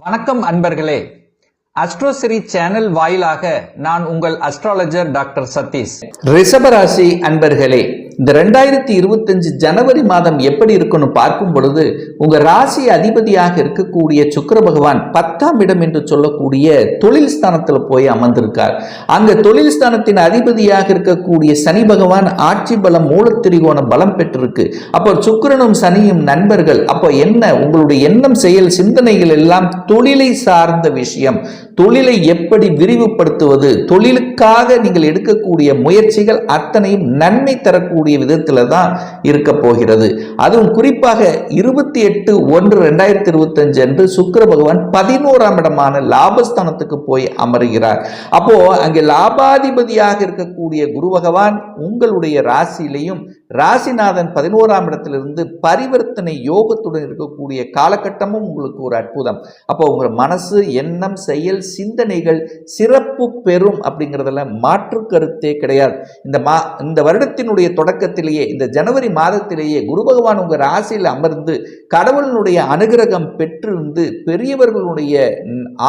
வணக்கம் அன்பர்களே. அஸ்ட்ரோசிரி சேனல் வாயிலாக நான் உங்கள் அஸ்ட்ராலஜர் டாக்டர் சதீஷ். ரிஷபராசி அன்பர்களே, இந்த 2025 ஜனவரி மாதம் எப்படி இருக்குன்னு பார்க்கும் பொழுது உங்க ராசி அதிபதியாக இருக்கக்கூடிய சுக்கிர பகவான் 10ஆம் இடம் என்று சொல்லக்கூடிய தொழில் ஸ்தானத்துல போய் அமர்ந்திருக்கார். அங்க தொழில் ஸ்தானத்தின் அதிபதியாக இருக்கக்கூடிய சனி பகவான் ஆட்சி பலம் மூலத்திரிகோண பலம் பெற்றிருக்கு. அப்போ சுக்கிரனும் சனியும் நண்பர்கள். அப்போ என்ன, உங்களுடைய எண்ணம் செயல் சிந்தனைகள் எல்லாம் தொழிலை சார்ந்த விஷயம். தொழிலை எப்படி விரிவுபடுத்துவது, தொழிலுக்காக நீங்கள் எடுக்கக்கூடிய முயற்சிகள் அத்தனையும் நன்மை தரக்கூடிய விதத்துல தான் இருக்க போகிறது. அதுவும் குறிப்பாக 28/1/2025 அன்று சுக்கிர பகவான் 11ஆம் இடமான லாபஸ்தானத்துக்கு போய் அமருகிறார். அப்போ அங்கே லாபாதிபதியாக இருக்கக்கூடிய குரு பகவான் உங்களுடைய ராசியிலையும் ராசிநாதன் 11ஆம் இடத்திலிருந்து பரிவர்த்தனை யோகத்துடன் இருக்கக்கூடிய காலகட்டமும் உங்களுக்கு ஒரு அற்புதம். அப்போ உங்க மனசு, எண்ணம், செயல், சிந்தனைகள் சிறப்பு பெறும் அப்படிங்கிறதுல மாற்று கருத்தே கிடையாது. இந்த வருடத்தினுடைய தொடக்கத்திலேயே, இந்த ஜனவரி மாதத்திலேயே குரு பகவான் உங்க ராசியில் அமர்ந்து கடவுளினுடைய அனுகிரகம் பெற்றிருந்து பெரியவர்களுடைய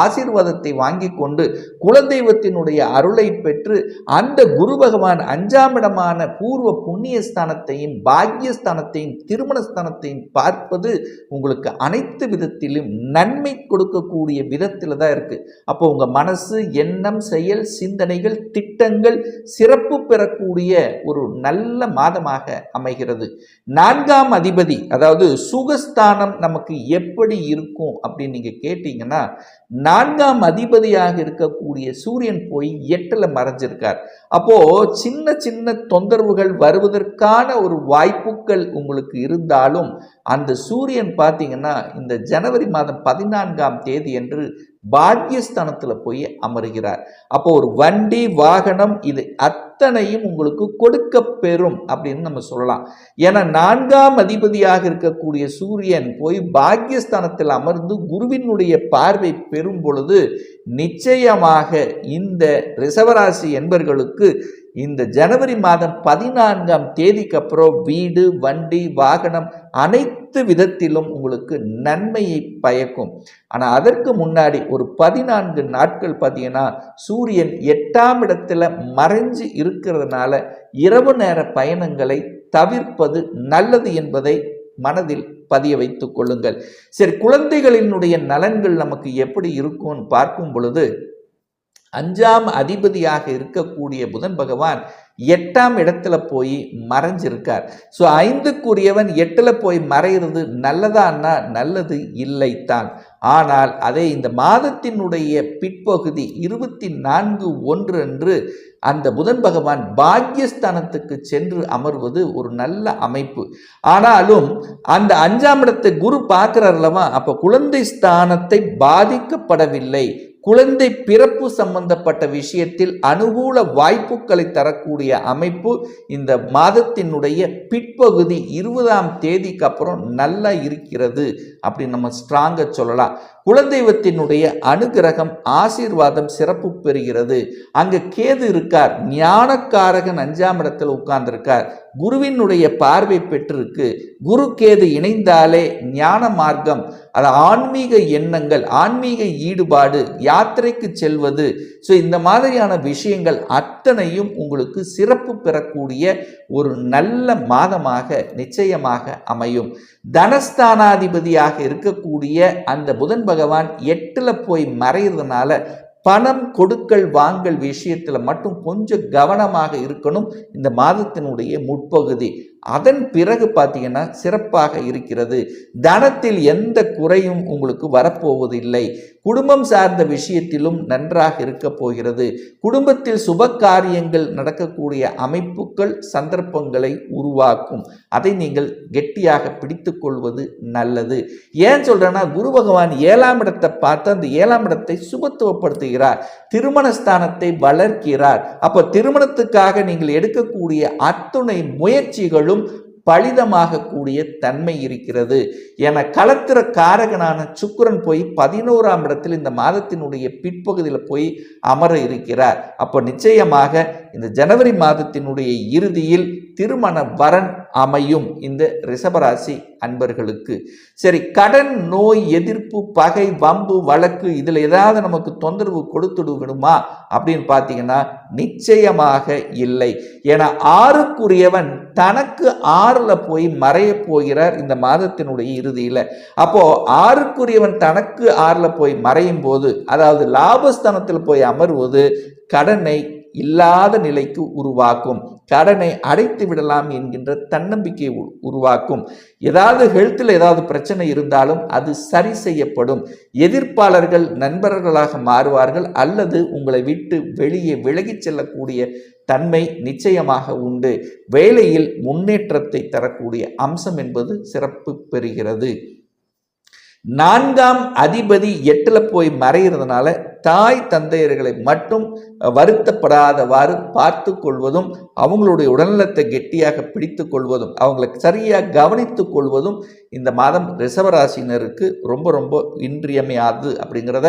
ஆசீர்வாதத்தை வாங்கி கொண்டு குலதெய்வத்தினுடைய அருளை பெற்று அந்த குரு பகவான் 5ஆம் இடமான பூர்வ புண்ணிய ஸ்தானத்தையும் பாக்கியஸ்தானத்தையும் திருமணஸ்தானத்தையும் பார்ப்பது உங்களுக்கு அனைத்து விதத்திலும் நன்மை கொடுக்கக்கூடிய விதத்தில் தான் இருக்கு. அப்போ உங்க மனசு, எண்ணம், செயல், சிந்தனைகள், திட்டங்கள் சிறப்பு பெறக்கூடிய ஒரு நல்ல மாதமாக அமைகிறது. 4ஆம் அதிபதி, அதாவது சுகஸ்தானம் நமக்கு எப்படி இருக்கும் அப்படின்னு நீங்க கேட்டீங்கன்னா, 4ஆம் அதிபதியாக இருக்கக்கூடிய சூரியன் போய் 8ல மறைஞ்சிருக்கார். அப்போ சின்ன சின்ன தொந்தரவுகள் வருவதற்கான ஒரு வாய்ப்புகள் உங்களுக்கு இருந்தாலும் அந்த சூரியன் பார்த்தீங்கன்னா இந்த ஜனவரி மாதம் 14ஆம் தேதி என்று பாக்கியஸ்தானத்தில் போய் அமருகிறார். அப்போ ஒரு வண்டி, வாகனம் இது அத்தனையும் உங்களுக்கு கொடுக்க பெறும் அப்படின்னு நம்ம சொல்லலாம். ஏன்னா 4ஆம் அதிபதியாக இருக்கக்கூடிய சூரியன் போய் பாக்கியஸ்தானத்தில் அமர்ந்து குருவினுடைய பார்வை பெறும் பொழுது நிச்சயமாக இந்த ரிஷபராசி என்பர்களுக்கு இந்த ஜனவரி மாதம் 14ஆம் தேதிக்கு அப்புறம் வீடு, வண்டி, வாகனம் அனைத்து விதத்திலும் உங்களுக்கு நன்மையை பயக்கும். ஆனால் அதற்கு முன்னாடி ஒரு 14 நாட்கள் பார்த்தீங்கன்னா சூரியன் 8ஆம் இடத்துல மறைஞ்சு இருக்கிறதுனால இரவு நேர பயணங்களை தவிர்ப்பது நல்லது என்பதை மனதில் பதிய வைத்துக் கொள்ளுங்கள். சரி, குழந்தைகளினுடைய நலன்கள் நமக்கு எப்படி இருக்கும்னு பார்க்கும் பொழுது 5ஆம் அதிபதியாக இருக்கக்கூடிய புதன் பகவான் 8ஆம் இடத்துல போய் மறைஞ்சிருக்கார். ஸோ 5க்குரியவன் 8ல போய் மறைகிறது நல்லதான்னா நல்லது இல்லைத்தான். ஆனால் அதே இந்த மாதத்தினுடைய பிற்பகுதி 24/1 அன்று அந்த புதன் பகவான் பாக்கியஸ்தானத்துக்கு சென்று அமர்வது ஒரு நல்ல அமைப்பு. ஆனாலும் அந்த 5ஆம் இடத்தை குரு பார்க்கிறார்லவா, அப்போ குழந்தை ஸ்தானத்தை பாதிக்கப்படவில்லை. குழந்தை பிறப்பு சம்பந்தப்பட்ட விஷயத்தில் அனுகூல வாய்ப்புகளை தரக்கூடிய அமைப்பு இந்த மாதத்தினுடைய பிற்பகுதி 20ஆம் தேதிக்கு அப்புறம் நல்லா இருக்கிறது அப்படின்னு நம்ம ஸ்ட்ராங்கா சொல்லலாம். குலதெய்வத்தினுடைய அனுகிரகம், ஆசீர்வாதம் சிறப்பு பெறுகிறது. அங்க கேது இருக்கார், ஞானக்காரகன் 5ஆம் இடத்துல உட்கார்ந்திருக்கார், குருவினுடைய பார்வை பெற்றிருக்கு. குரு கேது இணைந்தாலே ஞான மார்க்கம், அது ஆன்மீக எண்ணங்கள், ஆன்மீக ஈடுபாடு, யாத்திரைக்கு செல்வது, ஸோ இந்த மாதிரியான விஷயங்கள் அத்தனையும் உங்களுக்கு சிறப்பு பெறக்கூடிய ஒரு நல்ல மாதமாக நிச்சயமாக அமையும். தனஸ்தானாதிபதியாக இருக்கக்கூடிய அந்த புதன் பகவான் 8ல போய் மறைகிறதுனால பணம் கொடுக்கல் வாங்கல் விஷயத்துல மட்டும் கொஞ்சம் கவனமாக இருக்கணும் இந்த மாதத்தினுடைய முற்பகுதி. அதன் பிறகு பார்த்தீங்கன்னா சிறப்பாக இருக்கிறது. தனத்தில் எந்த குறையும் உங்களுக்கு வரப்போவதில்லை. குடும்பம் சார்ந்த விஷயத்திலும் நன்றாக இருக்க போகிறது. குடும்பத்தில் சுப காரியங்கள் நடக்கக்கூடிய அமைப்புகள், சந்தர்ப்பங்களை உருவாக்கும். அதை நீங்கள் கெட்டியாக பிடித்து கொள்வது நல்லது. ஏன் சொல்றேன்னா, குரு பகவான் 7ஆம் இடத்தை பார்த்து அந்த 7ஆம் இடத்தை சுபத்துவப்படுத்துகிறார், திருமணஸ்தானத்தை வளர்க்கிறார். அப்போ திருமணத்துக்காக நீங்கள் எடுக்கக்கூடிய அத்துணை முயற்சிகளும் பலிதமாக கூடிய தன்மை இருக்கிறது. என களத்திர காரகனான சுக்கிரன் போய் 11ஆம் இடத்தில் இந்த மாதத்தினுடைய பிற்பகுதியில் போய் அமர இருக்கிறார். அப்போ நிச்சயமாக இந்த ஜனவரி மாதத்தினுடைய இறுதியில் திருமண வரன் அமையும் இந்த ரிஷபராசி அன்பர்களுக்கு. சரி, கடன், நோய், எதிர்ப்பு, பகை, வம்பு, வழக்கு இதுல ஏதாவது நமக்கு தொந்தரவு கொடுத்துடு விடுமா அப்படின்னு பார்த்தீங்கன்னா நிச்சயமாக இல்லை. ஏன்னா ஆறுக்குரியவன் தனக்கு ஆறுல போய் மறைய போகிறார் இந்த மாதத்தினுடைய இறுதியில. அப்போ ஆறுக்குரியவன் தனக்கு ஆறுல போய் மறையும் போது, அதாவது லாபஸ்தானத்தில் போய் அமர்வது கடனை இல்லாத நிலைக்கு உருவாக்கும், கடனை அடைத்து விடலாம் என்கின்ற தன்னம்பிக்கை உருவாக்கும். ஏதாவது ஹெல்த்தில் ஏதாவது பிரச்சனை இருந்தாலும் அது சரி செய்யப்படும். எதிர்ப்பாளர்கள் நண்பர்களாக மாறுவார்கள் அல்லது உங்களை விட்டு வெளியே விலகிச் செல்லக்கூடிய தன்மை நிச்சயமாக உண்டு. வேலையில் முன்னேற்றத்தை தரக்கூடிய அம்சம் என்பது சிறப்பு பெறுகிறது. 4ஆம் அதிபதி 8ல போய் மறைகிறதுனால தாய் தந்தையர்களை மட்டும் வருத்தப்படாதவாறு பார்த்து கொள்வதும், அவங்களுடைய உடல்நலத்தை கெட்டியாக பிடித்து கொள்வதும், அவங்களை சரியாக கவனித்து கொள்வதும் இந்த மாதம் ரிஷபராசினருக்கு ரொம்ப ரொம்ப இன்றியமையாது அப்படிங்கிறத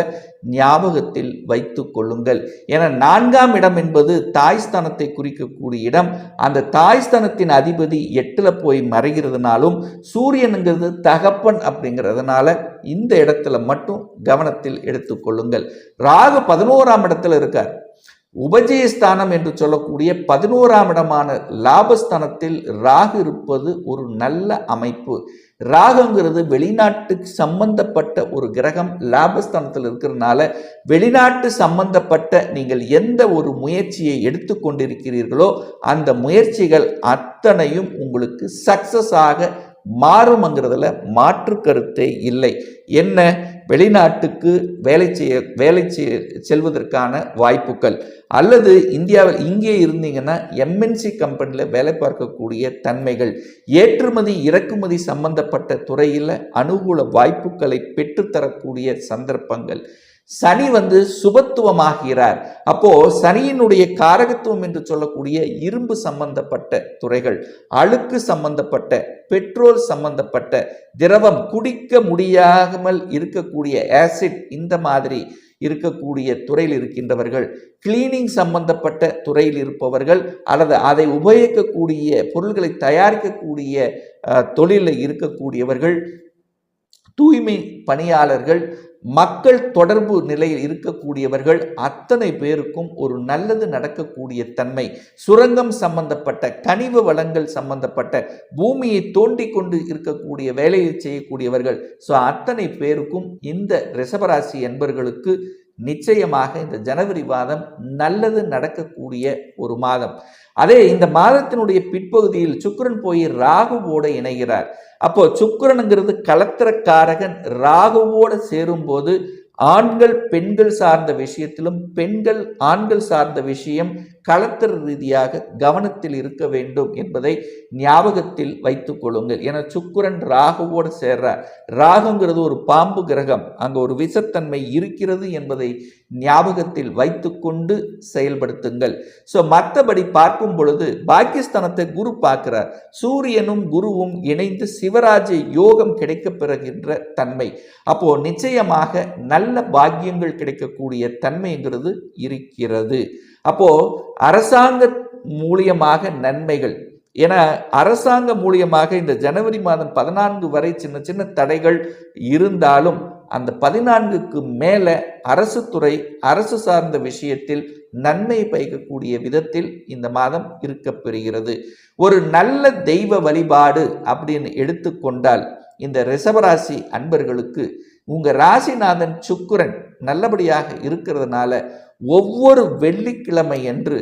ஞாபகத்தில் வைத்து கொள்ளுங்கள். ஏன்னா 4ஆம் இடம் என்பது தாய்ஸ்தானத்தை குறிக்கக்கூடிய இடம். அந்த தாய்ஸ்தானத்தின் அதிபதி 8ல போய் மறைகிறதுனாலும் சூரியனுங்கிறது தகப்பன் அப்படிங்கிறதுனால இந்த இடத்துல மட்டும் கவனத்தில் எடுத்துக்கொள்ளுங்கள். ராகு 11ஆம் இடத்துல இருக்கார். உபஜயஸ்தானம் என்று சொல்லக்கூடிய 11ஆம் இடமான லாபஸ்தானத்தில் ராகு இருப்பது ஒரு நல்ல அமைப்பு. ராகுங்கிறது வெளிநாட்டுக்கு சம்பந்தப்பட்ட ஒரு கிரகம் லாபஸ்தானத்தில் இருக்கிறதுனால வெளிநாட்டு சம்பந்தப்பட்ட நீங்கள் எந்த ஒரு முயற்சியை எடுத்துக்கொண்டிருக்கிறீர்களோ அந்த முயற்சிகள் அத்தனையும் உங்களுக்கு சக்சஸ் ஆக மாறும்ங்கிறதுல மாற்று கருத்தே இல்லை. என்ன, வெளிநாட்டுக்கு வேலை செல்வதற்கான வாய்ப்புகள், அல்லது இந்தியாவில் இங்கே இருந்தீங்கன்னா எம்என்சி கம்பெனியில் வேலை பார்க்கக்கூடிய தன்மைகள், ஏற்றுமதி இறக்குமதி சம்பந்தப்பட்ட துறையில் அனுகூல வாய்ப்புகளை பெற்றுத்தரக்கூடிய சந்தர்ப்பங்கள். சனி சுபத்துவமாகிறார். அப்போ சனியினுடைய காரகத்துவம் என்று சொல்லக்கூடிய இரும்பு சம்பந்தப்பட்ட துறைகள், அழுக்கு சம்பந்தப்பட்ட, பெட்ரோல் சம்பந்தப்பட்ட, திரவம் குடிக்க முடியாமல் இருக்கக்கூடிய ஆசிட், இந்த மாதிரி இருக்கக்கூடிய துறையில் இருக்கின்றவர்கள், கிளீனிங் சம்பந்தப்பட்ட துறையில் இருப்பவர்கள், அல்லது அதை உபயோகிக்கக்கூடிய பொருள்களை தயாரிக்கக்கூடிய தொழிலில் இருக்கக்கூடியவர்கள், தூய்மை பணியாளர்கள், மக்கள் தொடர்பு நிலையில் இருக்கக்கூடியவர்கள் அத்தனை பேருக்கும் ஒரு நல்லது நடக்கக்கூடிய தன்மை. சுரங்கம் சம்பந்தப்பட்ட, கனிம வளங்கள் சம்பந்தப்பட்ட, பூமியை தோண்டி கொண்டு இருக்கக்கூடிய வேலையை செய்யக்கூடியவர்கள், அத்தனை பேருக்கும் இந்த ரிஷபராசி என்பர்களுக்கு நிச்சயமாக இந்த ஜனவரி மாதம் நல்லது நடக்கக்கூடிய ஒரு மாதம். அதே இந்த மாதத்தினுடைய பிற்பகுதியில் சுக்கிரன் போய் ராகுவோடு இணைகிறார். அப்போ சுக்கிரனுங்கிறது கலத்திரக்காரகன் ராகுவோடு சேரும்போது ஆண்கள் பெண்கள் சார்ந்த விஷயத்திலும், பெண்கள் ஆண்கள் சார்ந்த விஷயம் களத்திர ரீதியாக கவனத்தில் இருக்க வேண்டும் என்பதை ஞாபகத்தில் வைத்துக் கொள்ளுங்கள். ஏன்னா சுக்கிரன் ராகுவோடு சேர்றார். ராகுங்கிறது ஒரு பாம்பு கிரகம், அங்கே ஒரு விஷத்தன்மை இருக்கிறது என்பதை ஞாபகத்தில் வைத்துக்கொண்டு செயல்படுத்துங்கள். மற்றபடி பார்க்கும் பொழுது பாக்கியஸ்தானத்தை குரு பார்க்கிறார். சூரியனும் குருவும் இணைந்து சிவராஜ யோகம் கிடைக்க பெறுகின்ற தன்மை. அப்போ நிச்சயமாக நல்ல பாக்கியங்கள் கிடைக்கக்கூடிய தன்மைங்கிறது இருக்கிறது. அப்போ அரசாங்க மூலியமாக நன்மைகள், ஏன்னா அரசாங்க மூலியமாக இந்த ஜனவரி மாதம் 14 வரை சின்ன சின்ன தடைகள் இருந்தாலும் அந்த 14க்கு மேல அரசு துறை, அரசு சார்ந்த விஷயத்தில் நன்மை பயக்கக்கூடிய விதத்தில் இந்த மாதம் இருக்கப்பெறுகிறது. ஒரு நல்ல தெய்வ வழிபாடு அப்படின்னு எடுத்துக்கொண்டால் இந்த ரிஷபராசி அன்பர்களுக்கு உங்க ராசிநாதன் சுக்கிரன் நல்லபடியாக இருக்கிறதுனால ஒவ்வொரு வெள்ளிக்கிழமை என்று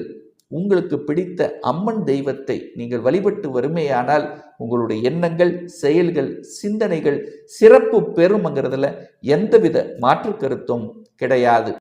உங்களுக்கு பிடித்த அம்மன் தெய்வத்தை நீங்கள் வழிபட்டு வருமையானால் உங்களுடைய எண்ணங்கள், செயல்கள், சிந்தனைகள் சிறப்பு பெறும்ங்கிறதுல எந்தவித மாற்று கருத்தும் கிடையாது.